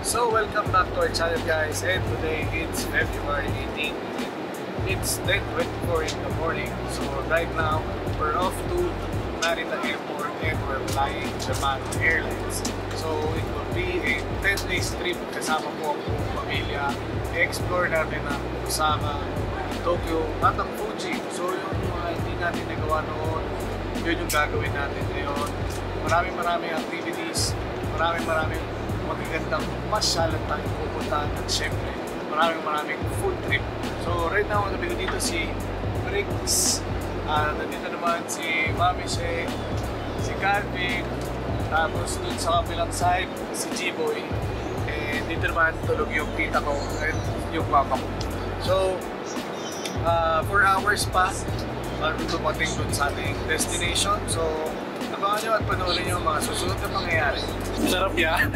So welcome back to our channel guys, and today it's February 18. It's 10:24 in the morning. So right now we're off to Narita Airport and we're flying Japan Airlines. So it will be a 10 days trip kasama po ang buong pamilya. I-explore natin ang Osaka, Tokyo at ang Fuji. So yung mga hindi natin nagawa noon, yun yung gagawin natin ngayon. Maraming activities, maraming magagandang pasyalan tayong pupuntahan at syempre maraming food trip. So right now nabili dito si Briggs, nandito naman si Mami She, si Calvin, tapos dun sa kabilang side si G-Boy, and dito naman tulog yung tita ko at yung mama ko. So 4 hours pa bago dumating dun sa ating destination. So abangan nyo at panoorin nyo mga susunod na pangyayari. Sarap yan!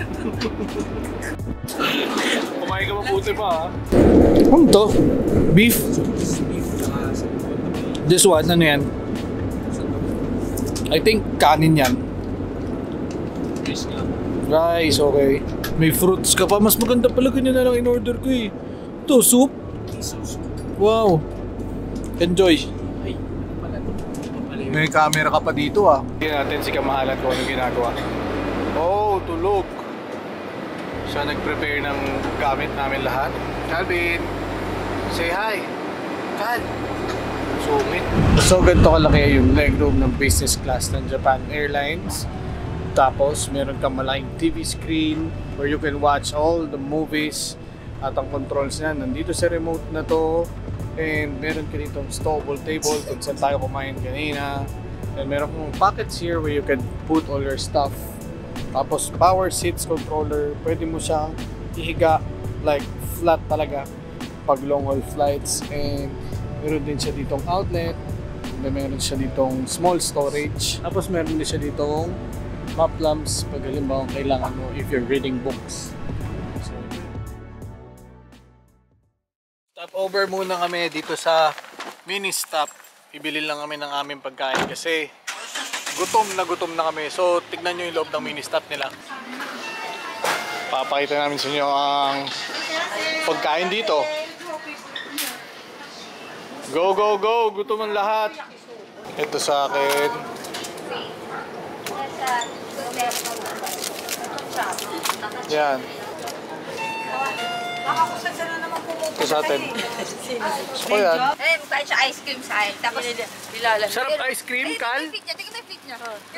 Kumain ka mabuti pa ha? Ano to? Beef? This one, ano yan? I think kanin yan. Rice, okay. May fruits ka pa. Mas maganda pala ganyan na lang in-order ko eh. Ito, soup? Wow! Enjoy! May camera ka pa dito ah. Tingnan natin si Kamahalan kung ano ginagawa. Oh, tulog. Siya nag-prepare ng gamit namin lahat. Calvin, say hi. Cal. Sungit. So ganito kalaki yung legroom ng business class ng Japan Airlines. Tapos meron kang malaking TV screen where you can watch all the movies. At ang controls niya nandito sa remote na to. And meron ka ditong stowable table kung saan tayo kumain kanina. And meron kong pockets here where you can put all your stuff. Tapos power seats controller, pwede mo siyang ihiga like flat talaga pag long haul flights. And meron din siya ditong outlet. And meron siya ditong small storage. Tapos meron din siya ditong map lamps pag halimbawa kailangan mo if you're reading books. Stop over muna kami dito sa mini stop. Ibili lang kami ng aming pagkain kasi gutom na kami. So tignan nyo yung loob ng mini stop nila. Papakita namin sa inyo ang pagkain dito. Go, go, go! Gutom ang lahat. Ito sa akin. Yan. Ito sa atin. Gusto ko yan. Kahit siya ice cream sa akin. Tapos nilalag. Sarap ice cream, Cal? Tingnan mo yung feet niya.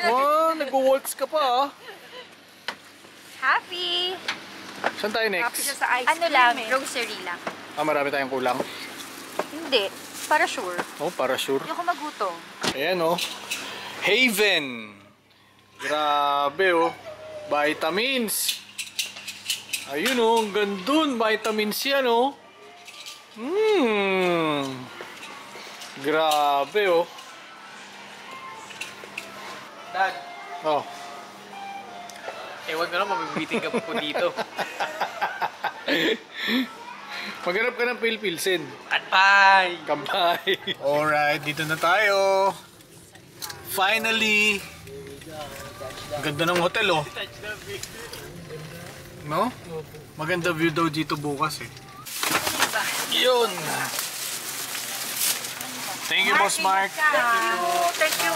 Oh, nag-waltz ka pa ah. Happy! Saan tayo Happy next? siya sa ice cream. Ano lang, grocery lang. Ah, marami tayong kulang. Hindi, para sure. Oh, para sure. Hindi ako magutom. Ayan oh. Haven. Grabe oh. Vitamins. Ayun oh, ang gandun. Vitamins yan oh. Grabe oh. Dad, Oh. wag na lang, mabibiting ka po dito. Maghanap ka ng pilpilsin. Atpay! Kampay. Alright, dito na tayo. Finally. Ganda ng hotel oh. No? Maganda view daw dito bukas eh. Yun. Thank you, Boss Mark. Thank you.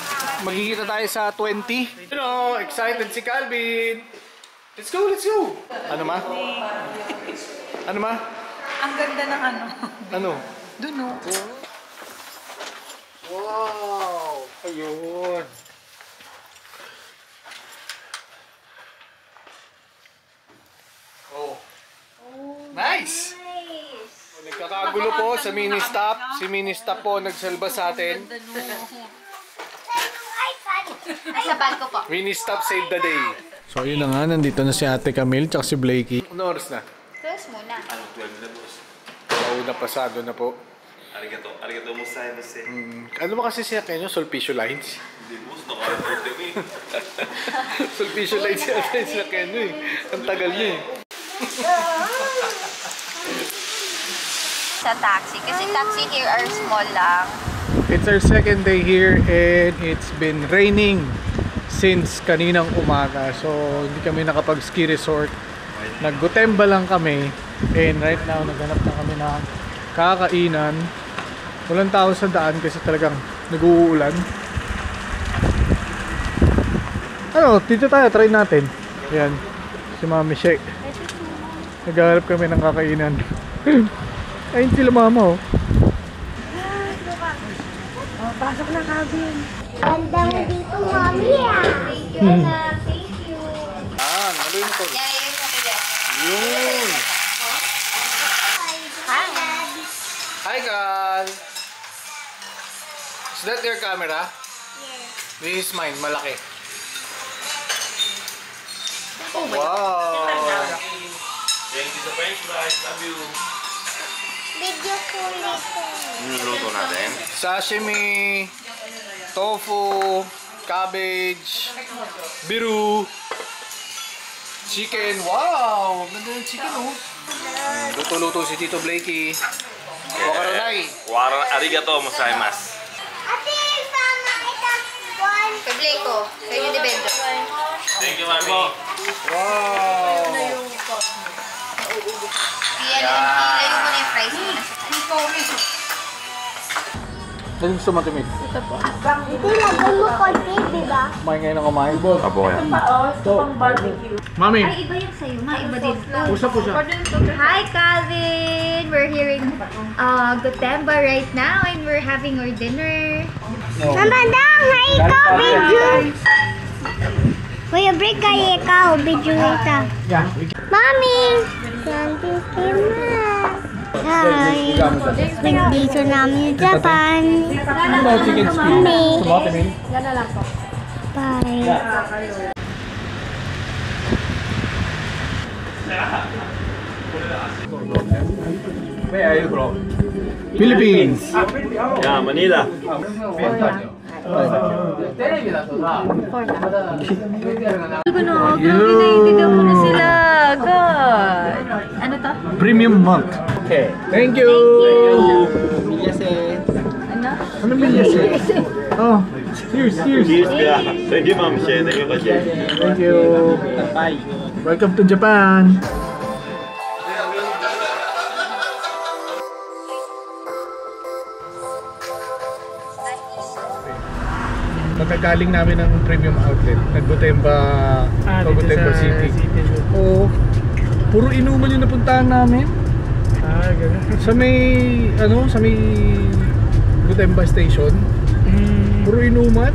Magkikita tayo sa 20. You know, excited si Calvin. Let's go, let's go. Ano ma? Ano ma? Ang ganda ng ano. Ano? Doon o. Wow! Ayun. Oh. Nice! Nagkakagulo po sa mini stop. Si mini stop po nagsalba sa atin. Ay, sa bag ko po. Mini stop save the day. So yun na nga, nandito na si Ate Camille tsaka si Blakey. Ano oras na? Close muna. 12 na boss. Pauna pasado na po. Arigato mo sa Jose. Ano ba kasi siya kayo? Sulpicio lines? Hindi boss, naka-report kami. Sulpicio lines siya siya kayo eh. Ang tagal niya eh. Sa taxi. Kasi taxi here are small lang. It's our second day here and it's been raining since kaninang umaga. So hindi kami nakapag-ski resort Nag-Gotemba lang kami. And right now, naghanap na kami ng kakainan. Walang tao sa daan kasi talagang nag-uulan. Ano, dito tayo, try natin. Ayan, si Mami Shek. Naghahanap kami ng kakainan. Ayun sila mama, oh. Pasok na cabin. Ganda mo dito, Mami. Thank you. Ano yun ito? Yeah, yun na kaya. Yun! Hi, Gal! Is that your camera? Yes. This is mine, malaki. Wow! Thank you sa french fries. Love you. Video ko nito. Niluluto natin. Sashimi, tofu, cabbage, biru, chicken. Wow! Ganda yung chicken, oh. Luto-luto si Tito Blakey. Wakaranay. Warang arigato gozaimasu. Ate, sama kita. One. Kablay ko. Sa inyo depende. Thank you, Mami. Wow! Ilayo mo na yung fries mo na sa Ano gusto mo, Timid? Ito, lagay mo konti, di ba? Kumain ngayon ng kumain. Apo kaya. Mami, Ay, iba yung sa'yo. Iba din. usap po siya. Hi, Calvin! We're here in Gotemba right now and we're having our dinner. Mama daw, hay ikaw, video. Kuya, break kayo ikaw, video ito. Yeah. Mami! Santi Hi! Dito namin sa Japan. Ano chicken skin? Mami! Gusto mo, Timid? Bye! Where are you from? Philippines! Yeah, Manila. Naiintindihan mo na sila. God! Ano to? Premium month. Okay. Thank you! Ano milyase? Oh, cheers, cheers. Cheers ka. Thank you, Ma'am She. Thank you, Kache. Thank you. Bye. Welcome to Japan. Pagkagaling namin ng premium outlet, nag-Gotemba, Gotemba City. Oo. Puro inuman yung napuntahan namin. Ganun. Sa may Gotemba Station. Puro inuman.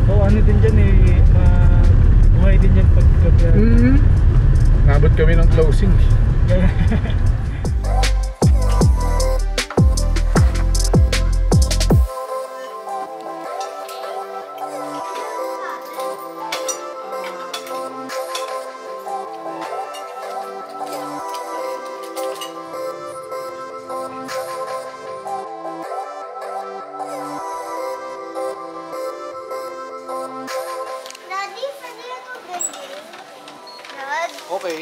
Ano din dyan eh, buhay din dyan pag Nabot kami ng closing. Daddy, pwede na ito ganyan. Dad, Okay.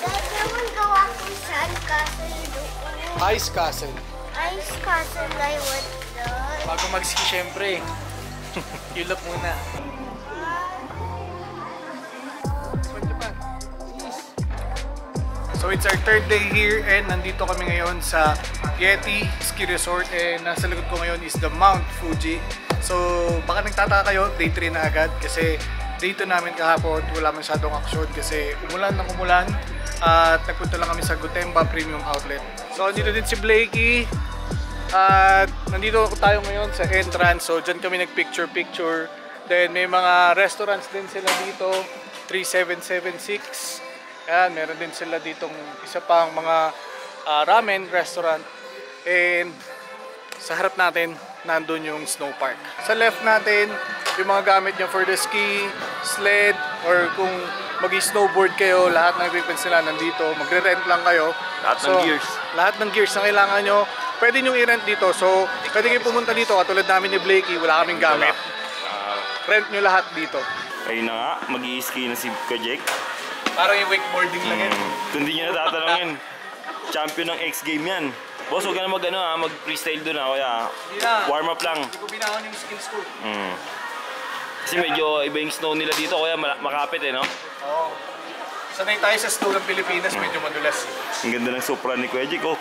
Dad, naman gawa ko sand castle doon. Ice Castle. Ice castle I want, Dad. Bago mag-ski, syempre. Yulap muna. So it's our third day here and nandito kami ngayon sa Yeti Ski Resort and nasa likod ko ngayon is the Mount Fuji. So baka nagtataka kayo, day 3 na agad kasi day 2 namin kahapon, wala masyadong action kasi umulan ng umulan at nagpunta lang kami sa Gotemba Premium Outlet. So nandito din si Blakey at nandito tayo ngayon sa entrance, so dyan kami nag-picture. Then may mga restaurants din sila dito, 3776. Ayan, meron din sila ditong isa pang mga ramen restaurant. And sa harap natin, nandun yung snow park. Sa left natin, yung mga gamit nyo for the ski, sled, or kung mag-snowboard kayo, lahat ng equipment sila nandito. Magre-rent lang kayo. Lahat ng gears. Lahat ng gears na kailangan nyo, pwede nyo i-rent dito. So, pwede kayo pumunta dito. Katulad namin ni Blakey, wala kaming gamit. Rent nyo lahat dito. Ayun na nga, mag-i-ski na si Kajek. Parang yung wakeboarding lang yan. Kung di nyo natatanungin, champion ng X Game yan. Boss, huwag ka na mag-freestyle doon kaya warm up lang. Hindi ko binahon yung skills ko. Kasi medyo iba yung snow nila dito, kaya makapit no? Oo. Sanay tayo sa snow ng Pilipinas, medyo madulas. Ang ganda ng Supra ni Kuya Jake, oh.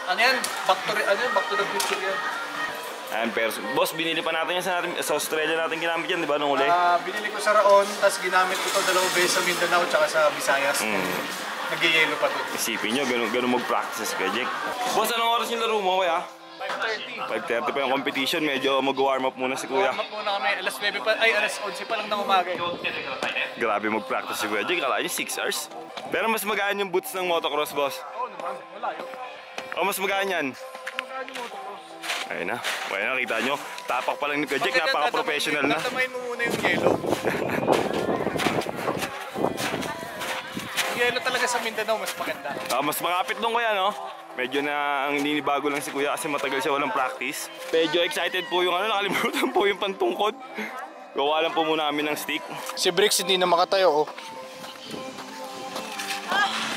Ano yan? Back to the future yan. Ayan, pero boss, binili pa natin yan sa Australia natin ginamit yan, di ba, nung uli? Binili ko sa Raon, tapos ginamit ko ito 2 beses sa Mindanao tsaka sa Visayas. Nag-yelo pa doon. Isipin nyo, ganun mag-practice Kuya Jake. Boss, anong oras yung laro mo, Kuya? 5:30 pa yung competition, medyo mag-warm up muna si Kuya. Warm up muna kami, alas 9 pa, ay alas 11 pa lang ng umaga. Grabe mag-practice si Kuya Jake, kala nyo 6 hours. Pero mas magaan yung boots ng motocross, boss. Oo naman, malayo. O mas magaan yan. Magaan yung motocross. Ayun na, nakita nyo. Tapak pa lang ni Kuya Jake, napaka-professional na. Tatamayin mo muna yung yelo. Yung yelo talaga sa Mindanao, mas maganda. Mas makapit nung Kuya, no? Medyo na ang ninibago lang si Kuya kasi matagal siya walang practice. Medyo excited po yung nakalimutan po yung pantungkod. Gawa lang po muna kami ng stick. Si Bricks hindi na makatayo, oh.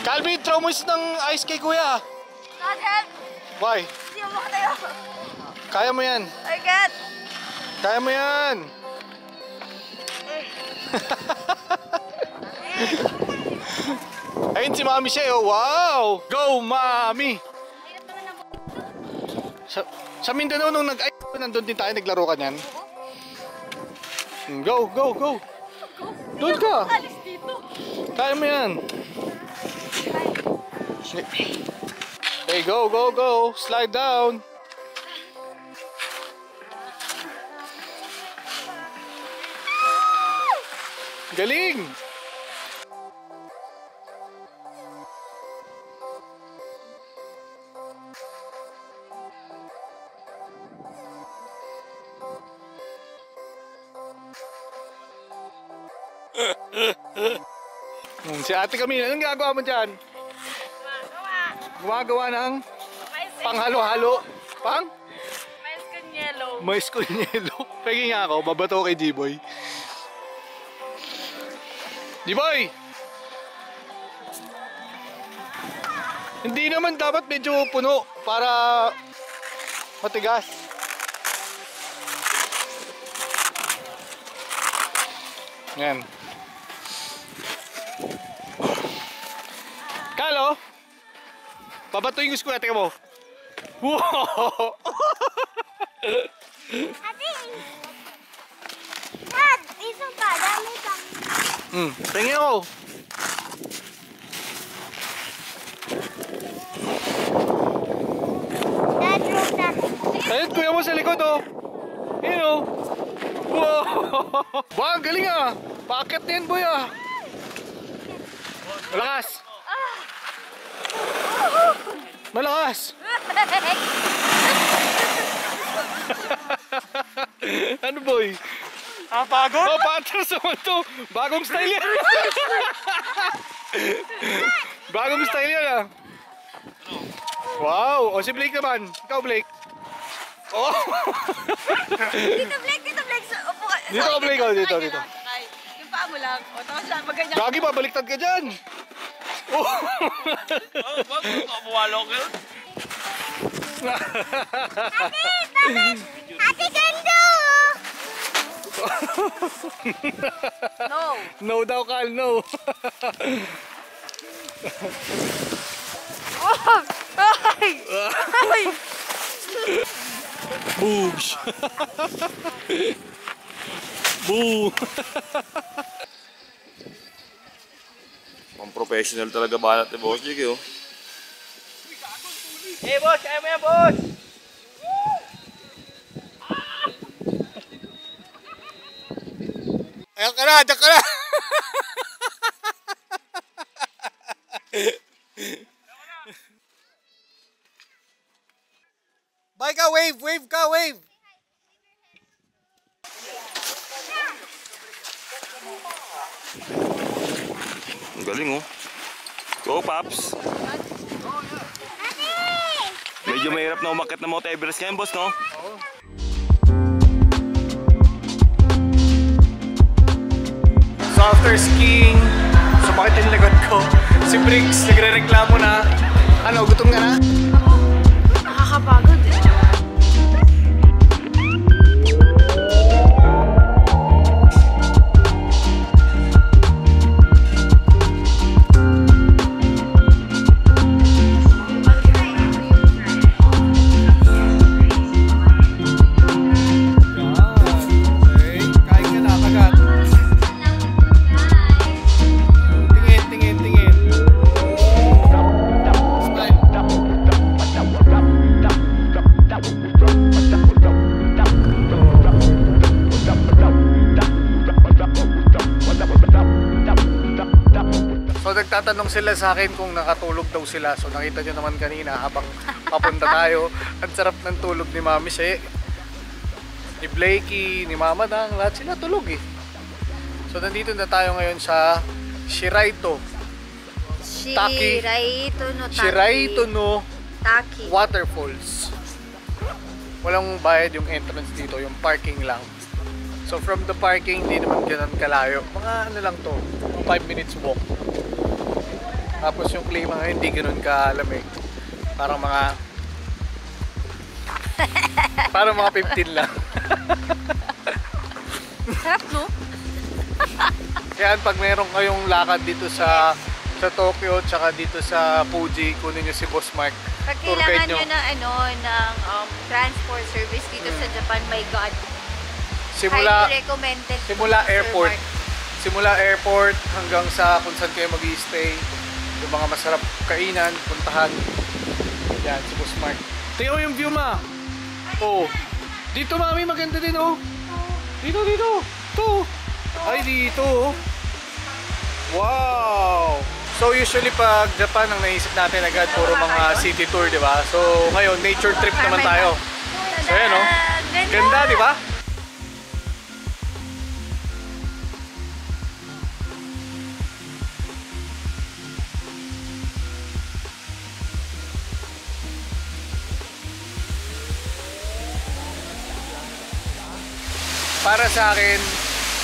Calvin, throw mo ng ice kay Kuya. Not help! Why? Hindi mo makatayo. Kaya mo yan. I can't. Kaya mo yan. Ayun si Mami siya, oh. Wow! Go, Mami! Sa Mindanao nung nandun din tayo, naglaro ka niyan. Go, go, go! Doon ka! Kaya mo yan. Hey, go, go, go! Slide down! Galing! Si Ate Camille, anong gagawa mo dyan? Gumagawa ng panghalo-halo. Pang? Mais con yellow. Mais con yellow. Pegi nga ako, babato kay G-Boy. G-Boy! Hindi naman dapat medyo puno para matigas. Yan. Kalo? Babatuin ko si Kuya, tingnan mo. Wow! Ate! Dad! Isang pa, dami pa. Tingnan mo. Dad, rope na. Ayun, Kuya mo sa likod, oh. Ayun, oh. Wow! Wow, ang galing ah. Paakit na yan, boy ah. Malakas. Malakas. Ano, boy? Pagod? Oh, patras naman to. Bagong style yan. Bagong style yan ah. Wow. O si Blake naman. Ikaw, Blake. Oh. Dito, Blake. Upo ka. Dito ka, Blake. Oh, dito. Ay, yung paa mo lang. O, tapos lang, maganyan. Gagi pa, baliktad ka dyan. Oh. Wag mo buwalo ka. Ate, ganda! No. No daw, Kal, no. Ay! Boobs. Boom. Ang professional talaga banat ni Boss Jake, oh. Hey boss, kaya mo yan boss! Ayan ka na, dyan ka na. Bye ka, wave ka, wave. Ang galing, oh. Go, Paps. Medyo mahirap na umakyat na Mount Everest ngayon, boss, no? So after skiing, sumakit yung likod ko. Si Briggs nagre-reklamo na, ano, gutom ka na? Nakakapagod eh. So nagtatanong sila sa akin kung nakatulog daw sila. So nakita nyo naman kanina habang papunta tayo. Ang sarap ng tulog ni Mami She, ni Blakey, ni Mama Dang. Lahat sila tulog eh. So nandito na tayo ngayon sa Shiraito no Taki Waterfalls. Walang bayad yung entrance dito, yung parking lang. So from the parking, hindi naman ganun kalayo. Mga ano lang to, 5 minutes walk. Tapos yung klima ngayon, hindi ganun kalamig. Parang mga 15 lang. Sarap, no? Kaya pag meron kayong lakad dito sa Tokyo, tsaka dito sa Fuji, kunin nyo si Boss Mark. Pag Tour guide kailangan nyo ng transport service dito sa Japan, my God. Highly recommended. Simula airport hanggang sa kung saan kayo mag-i-stay. Yung mga masarap kainan, puntahan. Yan, si Boss Mark. Tingnan mo yung view, ma. Oh. Dito, Mami, maganda din, oh. Dito. Ito. Ay, dito, oh. Wow! So usually pag Japan ang naisip natin agad puro mga city tour, di ba? So ngayon nature trip naman tayo. So ayan, oh. Ganda, di ba? Para sa akin,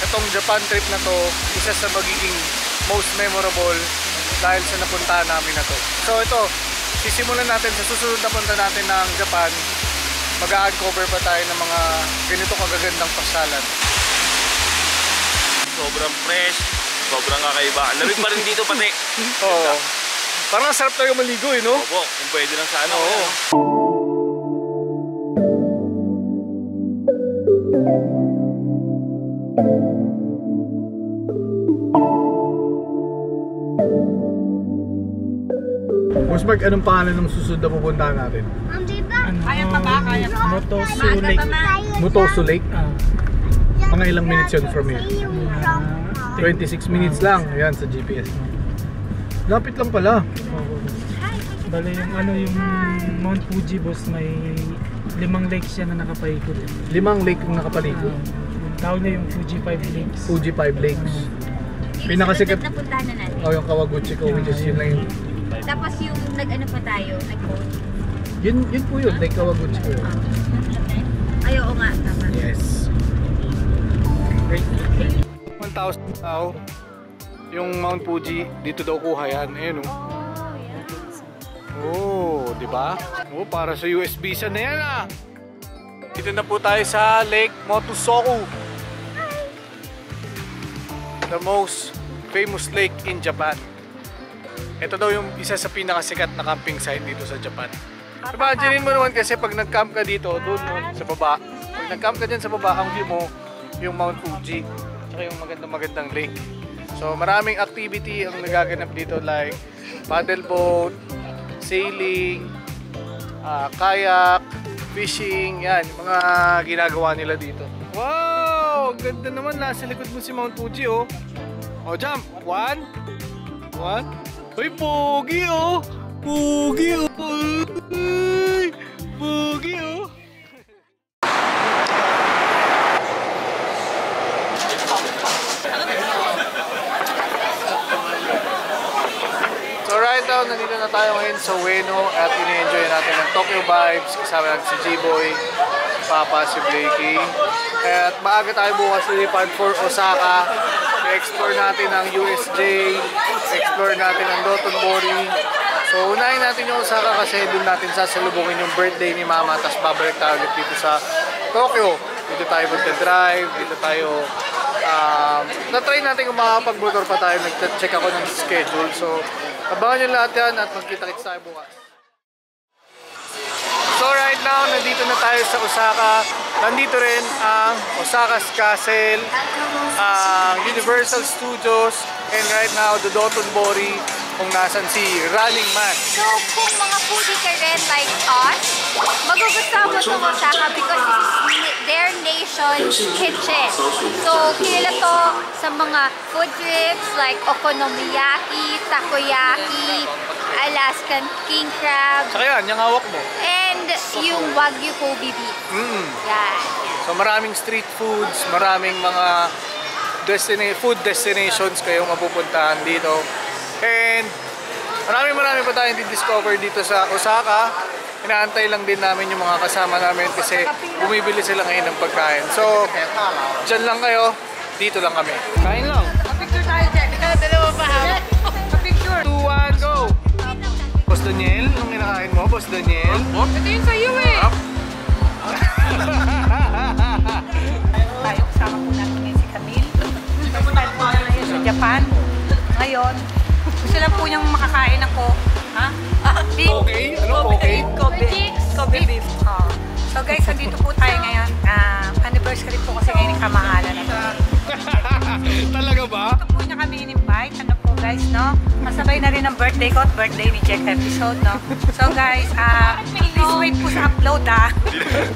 itong Japan trip na to, isa sa magiging most memorable dahil sa napuntahan namin na to. So ito, sisimulan natin sa susunod na punta natin ng Japan. Mag-a-uncover pa tayo ng mga ganito kagagandang pasyalan. Sobrang fresh, sobrang kakaiba. Lamig pa rin dito pati. Oo. Parang sarap tayo maligo eh, no? Opo, kung pwede lang sa ano. Oo. Boss Mark, anong pangalan ng susunod na pupuntahan natin? Kaya pa ba? Kaya pa. Motosu Lake. Motosu Lake? Mga ilang minutes yun from here? 26 minutes lang. Ayan sa GPS. Lapit lang pala. Bale yung Mount Fuji, boss, may 5 lakes siya na nakapaikot. 5 lake yung nakapalikot. Tawag na yung Fuji 5 Lakes. Fuji 5 Lakes. Pinakasikat. Na puntahan na natin. Oh, yung Kawaguchi ko, which is yun lang yung... Tapos yung nag-ano pa tayo, nag-boat. Yun po yun, like Kawaguchi ko yun. Ay, oo nga, tama. Yes. Great. 1,000 tao. Yung Mount Fuji, dito daw kuha yan. Ayun, oh. Oh, di ba? Oh, para sa US visa na yan, ah. Dito na po tayo sa Lake Motosoku. The most famous lake in Japan. Ito daw yung isa sa pinakasikat na camping site dito sa Japan. Imagine mo naman kasi pag nag-camp ka dito, doon sa baba. Pag nag-camp ka dyan sa baba, ang view mo, yung Mount Fuji. Tsaka yung magandang lake. So maraming activity ang nagaganap dito like paddle boat, sailing, kayak, fishing, yan, yung mga ginagawa nila dito. Wow! Ganda naman, nasa likod mo si Mount Fuji, oh. Oh, jump! 1. Uy, pogi, oh! Pogi, oh! Uy! Pogi, oh! So right now, nandito na tayo ngayon sa Ueno at ini-enjoy natin ang Tokyo vibes. Kasama natin si G-Boy, Papa, si Blakey. At maaga tayo bukas lilipad for Osaka. I-explore natin ang USJ, explore natin ang Dotonbori. So unahin natin yung Osaka kasi doon natin sasalubungin yung birthday ni Mama. Tapos babalik tayo ulit dito sa Tokyo. Dito tayo magka-drive, dito tayo na-try natin kung makapag-motor pa tayo. Nag-check ako ng schedule. So abangan nyo lahat yan at magkita-kits tayo bukas. So right now, nandito na tayo sa Osaka. Nandito rin ang Osaka's Castle, ang Universal Studios, and right now, the Dotonbori. kung nasan si Running Man. So, kung mga foodie ka rin like us, magugustuhan mo itong Osaka because this is their nation's kitchen. So, kilala to sa mga food trips like okonomiyaki, takoyaki, Alaskan king crab, Saka yan, yung hawak mo. and yung Wagyu Kobe beef. Yan. So maraming street foods, maraming mga food destinations kayong mapupuntahan dito. And marami pa tayong di-discover dito sa Osaka. Inaantay lang din namin yung mga kasama namin kasi bumibili sila ngayon ng pagkain. So, dyan lang kayo, dito lang kami. Kain lang. Picture tayo dyan. Dalawa pa ha. Picture. 2, 1, go! Boss Daniel, nung kinakain mo, Boss Daniel? Ito yung sa'yo eh. Tayo kasama po natin ngayon si Camille. First time po ngayon sa Japan. Ngayon, gusto lang po niyang makakain ako. Ha? Beef. Okay? Ano okay? Kobe beef. Oh. So guys, andito po tayo ngayon. Anniversary po kasi ngayon ng kamahalan natin. Talaga ba? Ito po niya kami in-invite. Ano po guys, no? Masabay na rin ang birthday ko at birthday ni Jack episode, no? So guys, please wait po sa upload, ha?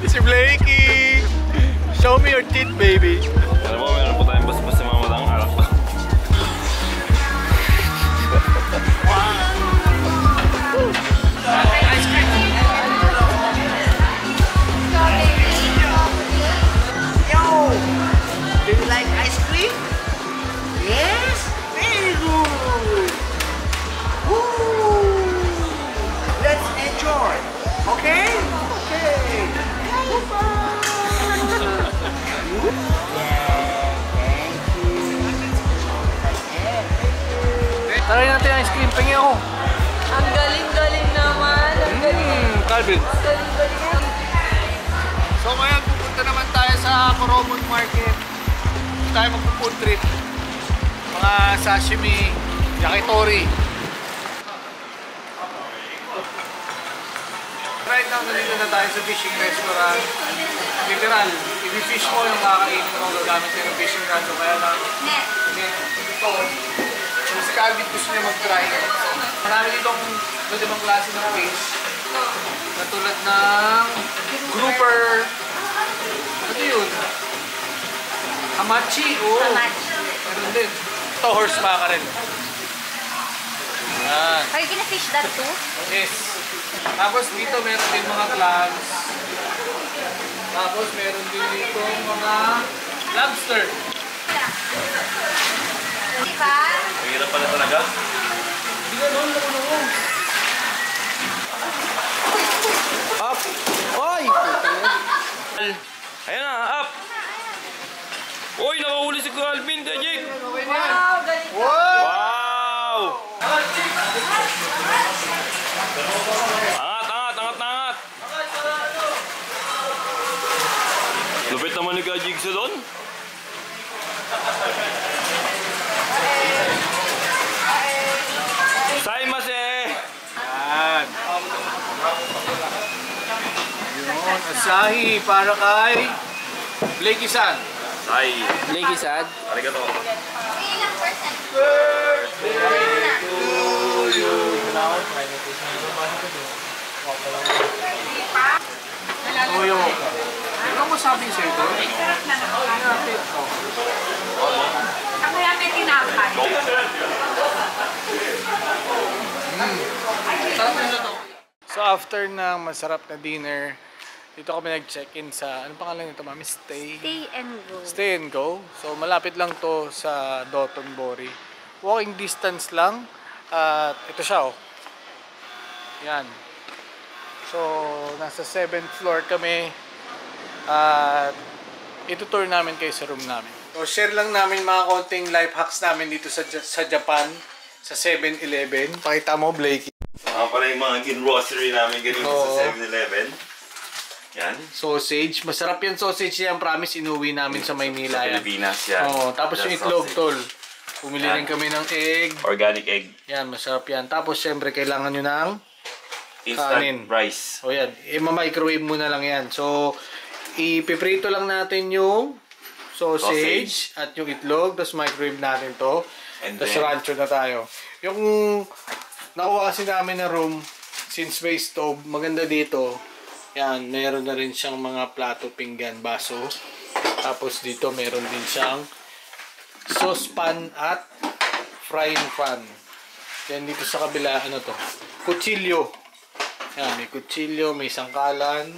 Si Blakey! Show me your teeth, baby! Alam mo, meron po tayong bus-bus sa mga matang harap to. Do you like ice cream? Yes? Very good! Woo! Let's enjoy! Okay? Okay! Try natin ang ice cream. Pingi ako. Ang galing-galing naman. Ang Calvin. galing-galing. So ngayon, pupunta naman tayo sa Koromon Market. Tayo magpo-food trip. Mga sashimi, yakitori. Right now, nandito na tayo sa fishing restaurant. Literal, i-fish mo yung kakainin mo gagamit ng fishing rod. So kaya na, ito, so si Calvin gusto niya mag-try. Marami dito ang iba't ibang klase ng fish. Katulad ng grouper. Ano yun? Hamachi. Oh. Meron din. Ito, horse mackerel. Yan. Are you gonna fish that too? Yes. Tapos dito meron din mga clams. Tapos meron din dito mga lobster. Diba? Mahirap pala talaga. Hindi na doon, nakulong. Up! Oy! Ayan na, up! Uy, nakahuli si Kuya Alvin, Kuya Jake! Wow, galing. Wow! Angat! Lupit naman ni Kuya Jake sa doon. Saimase! Yan. Yun, asahi para kay Blakey-san. Sai. Blakey-san. Arigato. Ilang percent? Toyo. Ano mo sabi sa'yo ito? Ako yan may tinapay. So after ng masarap na dinner, dito kami nag-check-in sa, anong pangalan nito, mami? Stay and go. Stay and Go. So malapit lang to sa Dotonbori. Walking distance lang. At ito siya, oh. Yan. So nasa 7th floor kami. At itutour namin kayo sa room namin. So share lang namin mga konting life hacks namin dito sa Japan. Sa 7-Eleven. Pakita mo, Blakey. Pala yung mga grocery namin ganito sa 7-Eleven. Yan. Sausage. Masarap yan sausage yan. Promise, inuwi namin sa Maynila yan. Pilipinas yan. Oo, tapos yung itlog, tol. Pumili rin kami ng egg. Organic egg. Yan, masarap yan. Tapos, syempre, kailangan nyo ng Instant kanin. rice. O yan, i-microwave muna lang yan. So, ipiprito lang natin yung sausage at yung itlog. Tapos, microwave natin to. And Tapos, then, rancho na tayo. Yung nakuha kasi namin na room since may stove. Maganda dito. Yan, meron na rin siyang mga plato, pinggan, baso. Tapos dito meron din siyang saucepan at frying pan. Yan dito sa kabila, ano to? Kutsilyo. Yan, may kutsilyo, may sangkalan.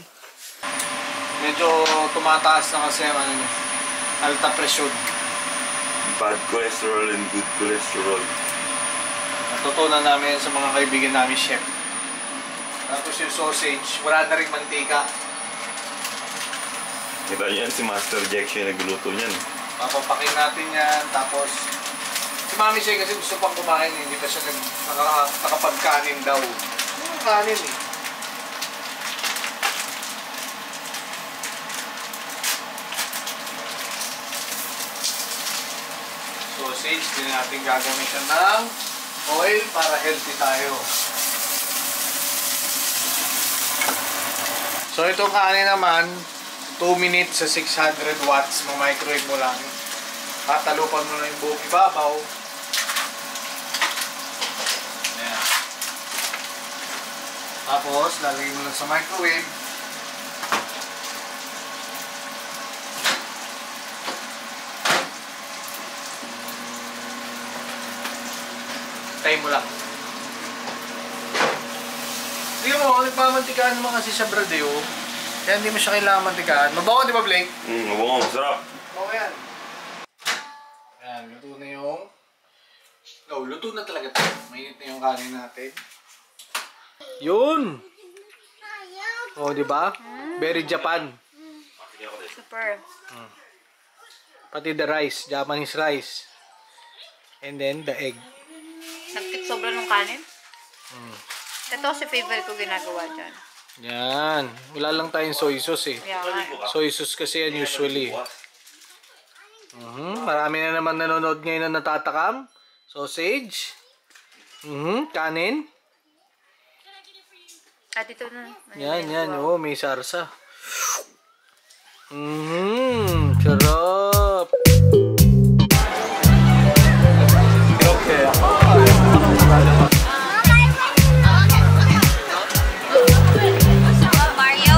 Medyo tumataas na kasi ang ano, alta presyon. Bad cholesterol and good cholesterol. Natutunan namin sa mga kaibigan namin chef. Tapos yung sausage, wala na rin mantika. Kita yan, si Master Jack siya nagluto niyan. Papapakin natin yan, tapos si Mami Shay kasi gusto pang kumain, hindi pa siya nakapagkanin daw. Kanin eh. Sausage, din natin gagamitan ng oil para healthy tayo. So itong kanin naman, 2 minutes sa 600 watts, microwave mo lang. Tatalupan mo na yung buong ibabaw. Ayan. Tapos, lalagay mo lang sa microwave. Tayo mo lang. Hindi mo, nagpamantikaan naman kasi siya brade oh. Kaya hindi mo siya kailangan mantikaan. Mabaho, di ba Blake? Mabaho, masarap. Mabaho yan. Ayan, luto na yung... No, luto na talaga ito. Mainit na yung kanin natin. Yun! Oh, di ba? Very Japan. Super. Pati the rice, Japanese rice. And then the egg. Nagtik sobra ng kanin. Ito si favorite ko ginagawa dyan. Yan. Wala lang tayong soy sauce eh. Yeah. Soy sauce kasi yan usually. Marami na naman nanonood ngayon na natatakam. Sausage. Kanin. At ito na. Yan. Oh, may sarsa. Sarap. Okay. Mario?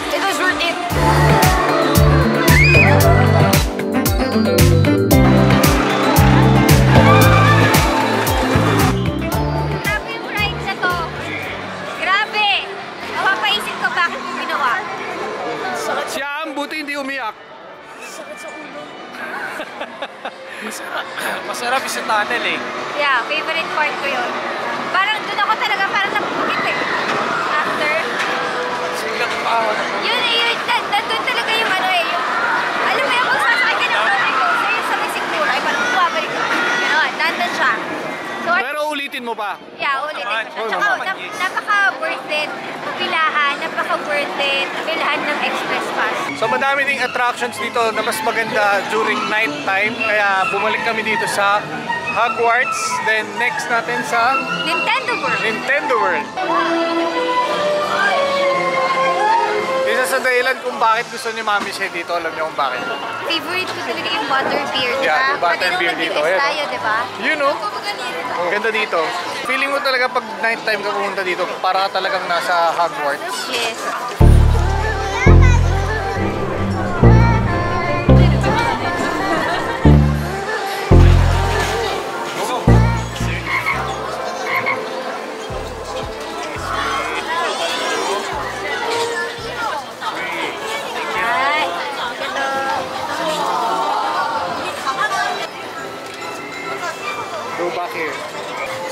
It was worth it. Grabe yung ride na to. Grabe. Napapaisip ka bakit mo ginawa. Siya ang buti hindi umiyak. Sakit sa ulo. Masarap yung tunnel eh. Yeah, favorite part ko yun. Parang doon ako talaga parang napukit eh. After. Yun, nandun talaga yung ano eh. Yung, alam mo yung kung sasakay ka ng roller coaster, yung sa Mexico, ay parang bumabalik ko. Ganon, nandun siya. So, Pero ulitin mo pa. yeah, ulitin ko siya. Tsaka napaka-worth it, pilahan, So madami ding attractions dito na mas maganda during night time. Kaya bumalik kami dito sa Hogwarts. Then next natin sa Nintendo World. Isa sa dahilan kung bakit gusto ni Mami siya dito. Alam niyo kung bakit. Favorite ko talaga yung butterbeer, diba? Yeah, yung butterbeer dito. Pwede tayo, diba? You know, ganda dito. Feeling mo talaga pag night time ka pumunta dito, para ka talagang nasa Hogwarts. Yes.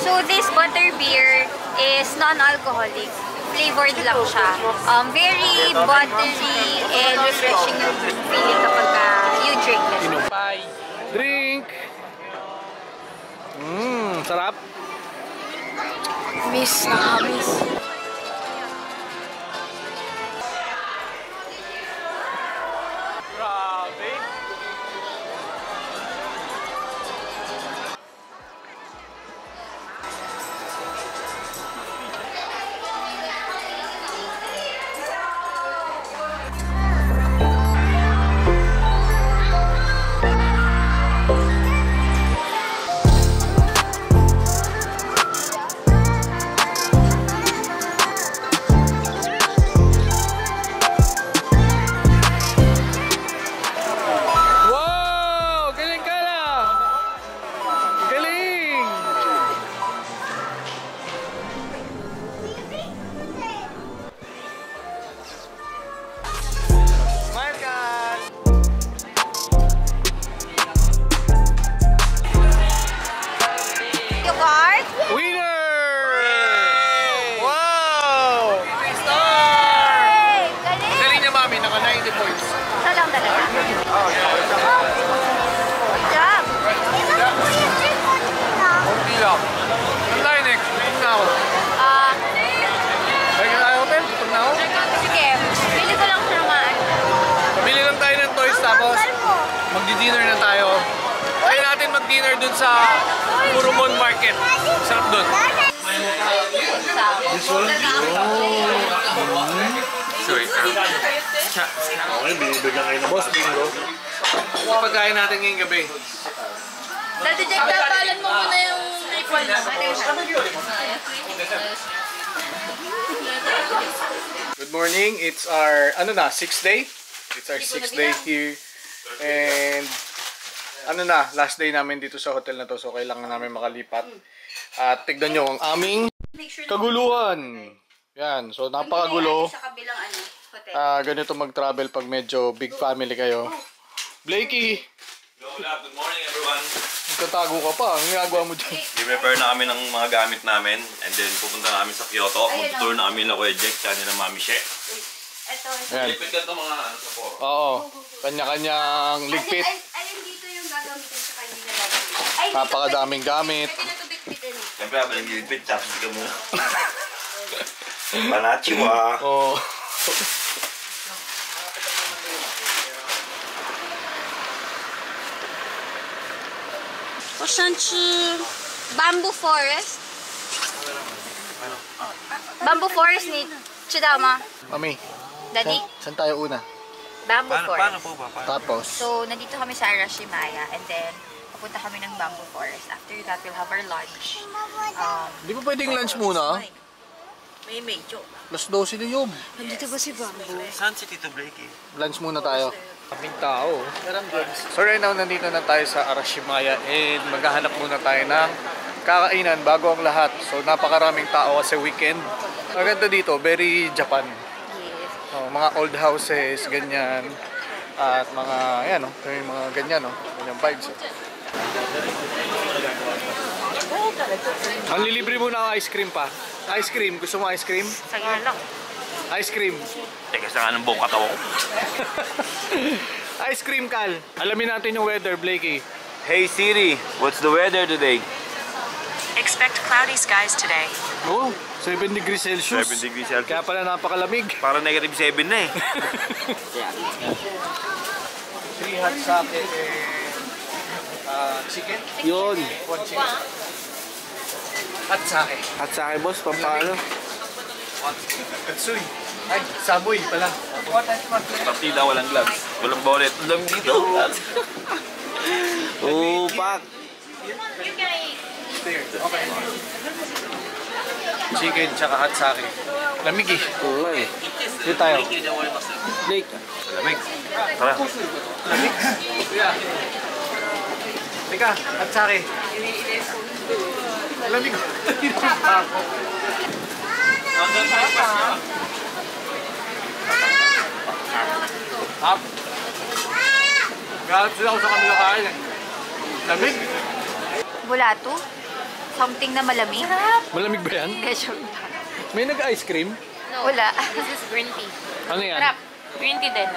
So this butterbeer is non-alcoholic. Flavored lang siya. Very buttery and refreshing yung feeling kapag you drink this. Drink! Sarap. Miss. Magdi-dinner na tayo. Try natin mag-dinner dun sa Purumon Market. Sarap dun. This one? Sorry. Okay, binibigyan kayo ng boss bingo. Pagkain natin ngayong gabi. Dati Jack, dapalan mo muna yung ipon mo. Good morning. It's our, 6th day? It's our 6th day here. And last day namin dito sa hotel na to, so kailangan namin makalipat. At tignan nyo ang aming kaguluhan. Yan, so napakagulo. Ganito mag-travel pag medyo big family kayo. Blakey! Good morning everyone. Tatago ka pa, ang ginagawa mo dyan. I-prepare na kami ng mga gamit namin and then pupunta namin sa Kyoto. Mag-tour na kami na Kuya Jack, kanya ng Mami She. Ayan. Lipit ka ito mga sa po. Oo, kanya-kanyang ligpit. Alin dito yung gagamitin sa kanya na gagamitin? Napakadaming gamit. Siyempre, habang nag-lipit, chapstick ka muna. Panachiwa. Oo. Bamboo forest. Bamboo forest ni Chidama. Mami, Daddy? saan tayo una? Bamboo forest. Paano po ba? Tapos? So, nandito kami sa Arashimaya and then pupunta kami ng Bamboo Forest. After that, we'll have our lunch. Di ba pwedeng lunch muna? May medyo. Plus 12 na yun. Nandito ba si Bamboo? Saan si Tito Blakey? Lunch muna tayo. Kaming tao. So right now, nandito na tayo sa Arashimaya and maghahanap muna tayo ng kakainan bago ang lahat. So napakaraming tao kasi weekend. Maganda dito, very Japan. Yes. Mga old houses, ganyan. At mga, yan o, mga ganyan o, ganyang vibes. Ang lilibre mo na ice cream pa. Ice cream, gusto mo ice cream? Sige lang. Ice cream. Teka, sa nga ng buong katawan ko. Ice cream, Kal. Alamin natin yung weather, Blakey. Hey Siri, what's the weather today? Expect cloudy skies today. Oh, 7 degrees Celsius. 7 degrees Celsius. Kaya pala napakalamig. Parang negative 7 na eh. 3 hot sake chicken. Yun. 1 chicken. Hot sake. At sa akin boss, pampalo. Katsuy. Ay, saboy pala. Partida, walang gloves. Walang bonnet. Dami dito. Oh, pak. Okay. Chicken tsaka hot sake. Lamig eh. Oo eh. Dito tayo. Blake. Lamig. Tara. Lamig? Yeah. Teka, hot sake. Lamig. Hap. Galit sila ako sa kanila kain eh. Lamig? Bulato? Something na malamig? Malamig ba yan? Medyo. May nag-ice cream? No. Wala. This is green tea. Ano yan? Sarap. Green tea din.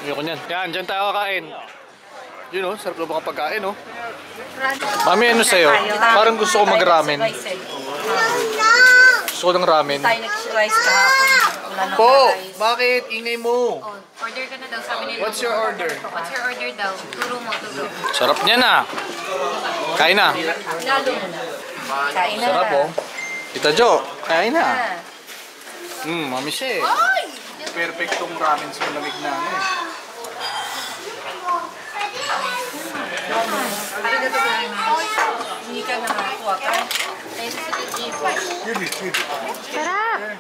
Ayoko niyan. Yan, dyan tayo kakain. Yun o, sarap na baka pagkain o. Mami, ano sa'yo? Parang gusto ko mag-ramen. Gusto ko ng ramen. Tayo nag-rice kahapon. Wala na Po! Bakit? Ingay mo. Order ka na daw, sabi nila. What's your order? What's your order daw? Turo mo, turo. Sarap niya na. Kain na. Kain na. Sarap oh. Tita Jo, kain na. Mami siya eh. Perfectong ramen sa malamig na ano eh. Hindi ka na makakuha ka. Sarap!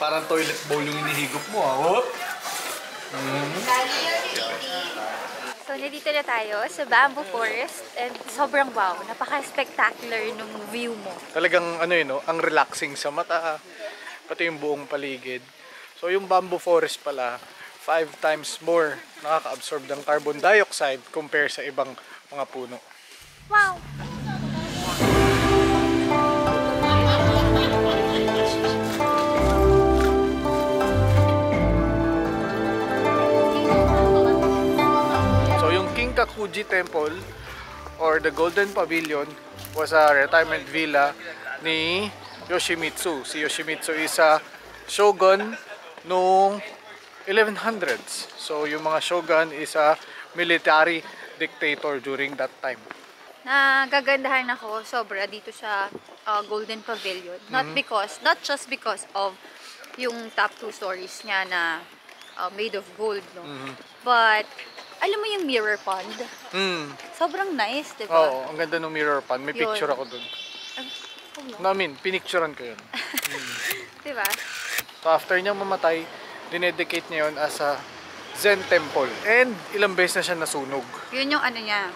Parang toilet bowl yung inihigop mo ah. Oh. So, nandito na tayo sa Bamboo Forest and sobrang wow. Napaka-spectacular nung view mo. Talagang ano yun, no? Ang relaxing sa mata, pati yung buong paligid. So yung bamboo forest pala, 5 times more nakaka-absorb ng carbon dioxide compare sa ibang mga puno. Wow! So yung Kinkakuji Temple or the Golden Pavilion was a retirement villa ni Yoshimitsu. Si Yoshimitsu is a shogun noong 1100s. So yung mga shogun is a military dictator during that time. Nagagandahan ako sobra dito sa Golden Pavilion. Not just because of yung top 2 stories niya na made of gold, no? But alam mo yung mirror pond? Sobrang nice, di ba? Oo, ang ganda ng mirror pond. May picture ako dun. Pinicturean ko yun. Di ba? So after niyang mamatay, dinedicate niya yun as a Zen temple. And ilang beses na siya nasunog. Yun yung ano niya,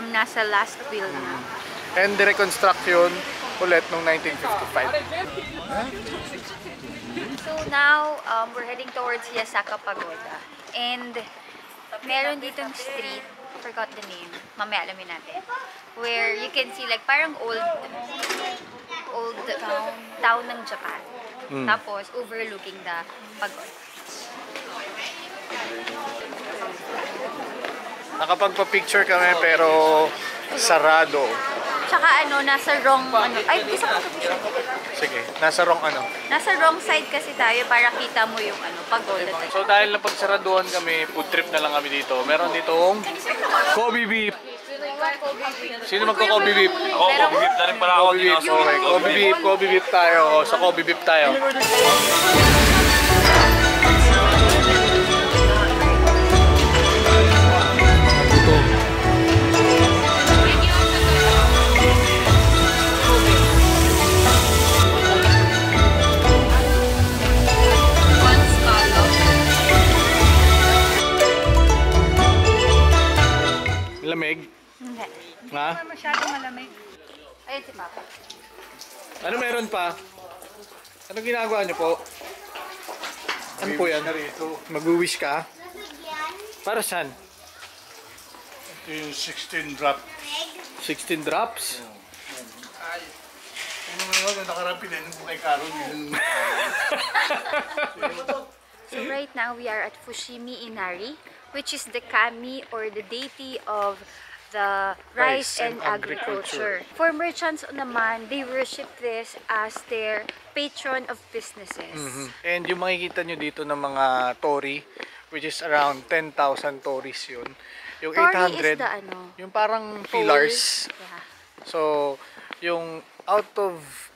nasa last will niya. And reconstruct yun ulit noong 1955. So now, we're heading towards Yasaka Pagoda. And meron ditong street, forgot the name, mamaya alamin natin, where you can see like parang old town ng Japan. Tapos overlooking the pagoda. Nakapagpa-picture kami pero sarado. Tsaka nasa wrong ay gusto ko ito. Sige, nasa wrong Nasa wrong side kasi tayo para kita mo yung pagoda. So dahil napagsaraduhan kami, food trip na lang kami dito. Meron ditong Kobe beef. Sino magko-Kobe beef? Ako, Kobe beef na rin pala ako. Kobe beef, okay. Kobe beef tayo. Sa Kobe beef tayo. Lamig? Hindi. Ha? Hindi masyadong malamig. Ayun si Papa. Ano meron pa? Anong ginagawa niyo po? Ano po yan? Mag-wish ka? Para saan? Ito yung 16 drop. 16 drops? Ano naman nakarapin din po kay Carol. So right now we are at Fushimi Inari, which is the kami or the deity of the rice and agriculture. For merchants naman, they worship this as their patron of businesses. And yung makikita nyo dito ng mga tori, which is around 10,000 tories yun. Yung Tori 800, is the ano? yung parang Pole. pillars. Yeah. So, yung out of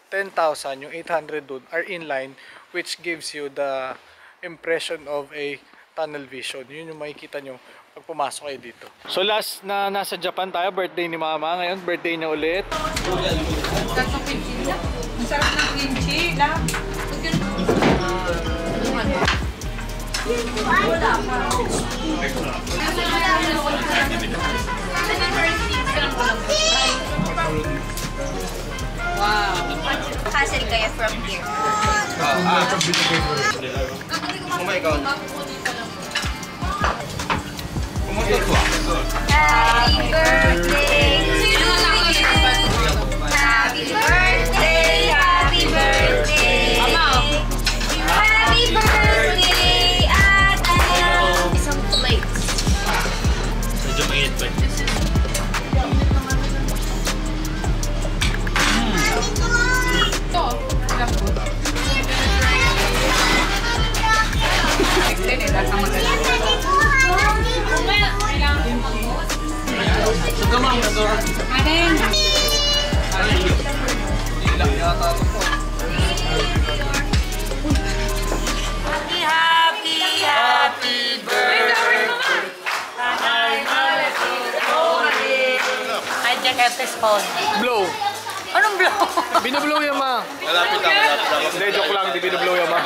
10,000, yung 800 dun are in line, which gives you the impression of a tunnel vision. Yun yung makikita nyo pag pumasok kayo dito. So last na nasa Japan tayo, birthday ni Mama. Ngayon, birthday niya ulit. Ang sarap ng kimchi, lang. Wow. Hassle kaya from here. Oh my God. Happy birthday to you. Happy birthday, happy birthday. Happy birthday, Adele. Isang plates. Medyo mainit pa. Happy birthday. I just have this phone. Blow! Anong blow? Binublow yan, Ma. Malapit lang. Hindi, joke lang. Di binublow yan, Ma.